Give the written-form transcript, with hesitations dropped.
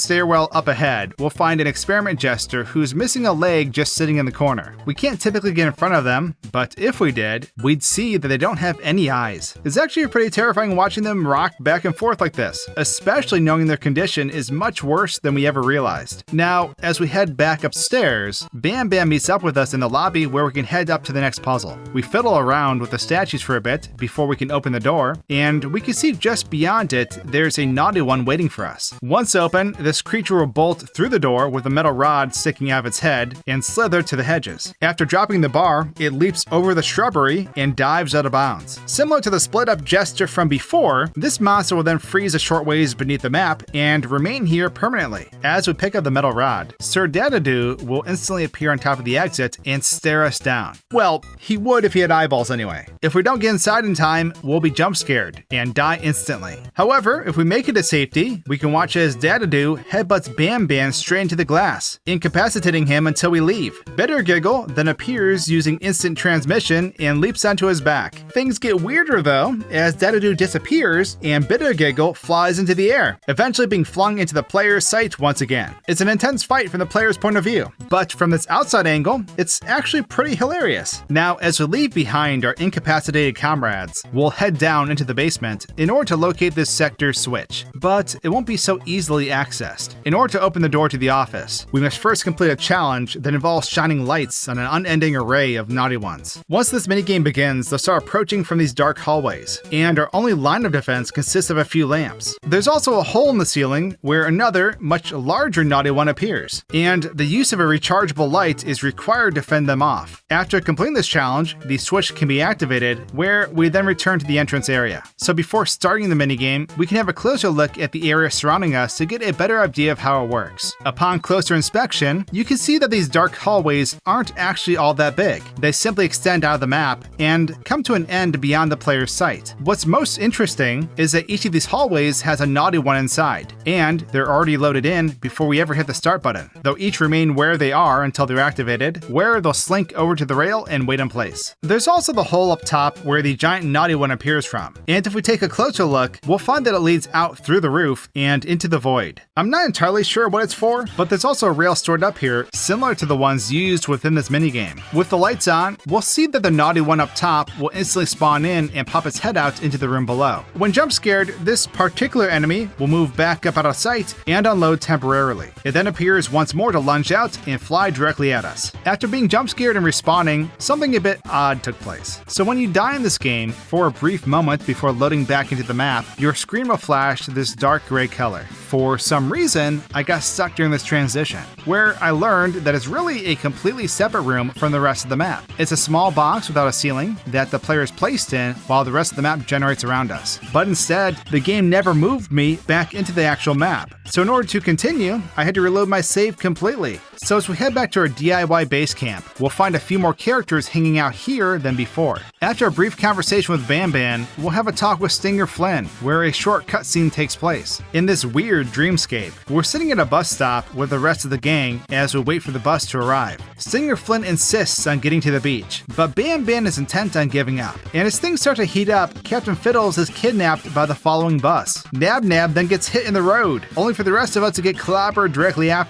stairwell up ahead, we'll find an experiment jester who's missing a leg just sitting in the corner. We can't typically get in front of them, but if we did, we'd see that they don't have any eyes. It's actually pretty terrifying watching them rock back and forth like this, especially knowing their condition is much worse than we ever realized. Now, as we head back upstairs, Bam Bam meets up with us in the lobby where we can head up to the next puzzle. We fiddle around with the statues for a bit before we can open the door, and we can see just beyond it, there's a naughty one waiting for us. Once open, this creature will bolt through the door with a metal rod sticking out of its head and slither to the hedges. After dropping the bar, it leaps over the shrubbery and dives out of bounds. Similar to the split-up jester from before, this monster will then freeze a short ways beneath the map and remain here permanently. As we pick up the metal rod, Sir Dadadoo will instantly appear on top of the exit and stare us down. Well, he would if he had eyeballs anyway. If we don't get inside in time, we'll be jump scared and die instantly. However, if we make it to safety, we can watch as Dadadoo headbutts Bam Bam straight into the glass, incapacitating him until we leave. Bitter Giggle then appears using instant transmission and leaps onto his back. Things get weirder though, as Dadadoo disappears and Bitter Giggle flies into the air, eventually being flung into the player's sight once again. It's an intense fight from the player's point of view, but from this outside angle, it's actually pretty hilarious. Now, as we leave behind our incapacitated comrades, we'll head down into the basement in order to locate this sector switch, but it won't be so easily accessed. In order to open the door to the office, we must first complete a challenge that involves shining lights on an unending array of naughty ones. Once this minigame begins, they'll start approaching from these dark hallways, and our only line of defense consists of a few lamps. There's also a hole in the ceiling where another, much larger naughty one appears, and the use of a rechargeable light is required to fend them off. After completing this challenge, the switch can be activated, where we then return to the entrance area. So before starting the minigame, we can have a closer look at the area surrounding us to get a better idea of how it works. Upon closer inspection, you can see that these dark hallways aren't actually all that big. They simply extend out of the map and come to an end beyond the player's sight. What's most interesting is that each of these hallways has a naughty one inside, and they're already loaded in before we ever hit the start button. They'll each remain where they are until they're activated, where they'll slink over to the rail and wait in place. There's also the hole up top where the giant naughty one appears from, and if we take a closer look, we'll find that it leads out through the roof and into the void. I'm not entirely sure what it's for, but there's also a rail stored up here similar to the ones used within this minigame. With the lights on, we'll see that the naughty one up top will instantly spawn in and pop its head out into the room below. When jump scared, this particular enemy will move back up out of sight and unload temporarily. It then appears once more to lunge out and fly directly at us. After being jump scared and respawning, something a bit odd took place. So when you die in this game, for a brief moment before loading back into the map, your screen will flash this dark gray color. For some reason, I got stuck during this transition, where I learned that it's really a completely separate room from the rest of the map. It's a small box without a ceiling that the player is placed in while the rest of the map generates around us. But instead, the game never moved me back into the actual map. So in order to continue, I had to reload my save completely. So as we head back to our DIY base camp, we'll find a few more characters hanging out here than before. After a brief conversation with Bam Bam, we'll have a talk with Stinger Flynn, where a short cutscene takes place. In this weird dreamscape, we're sitting at a bus stop with the rest of the gang as we wait for the bus to arrive. Stinger Flynn insists on getting to the beach, but Bam Bam is intent on giving up. And as things start to heat up, Captain Fiddles is kidnapped by the following bus. Nab Nab then gets hit in the road, only for the rest of us to get clobbered directly after.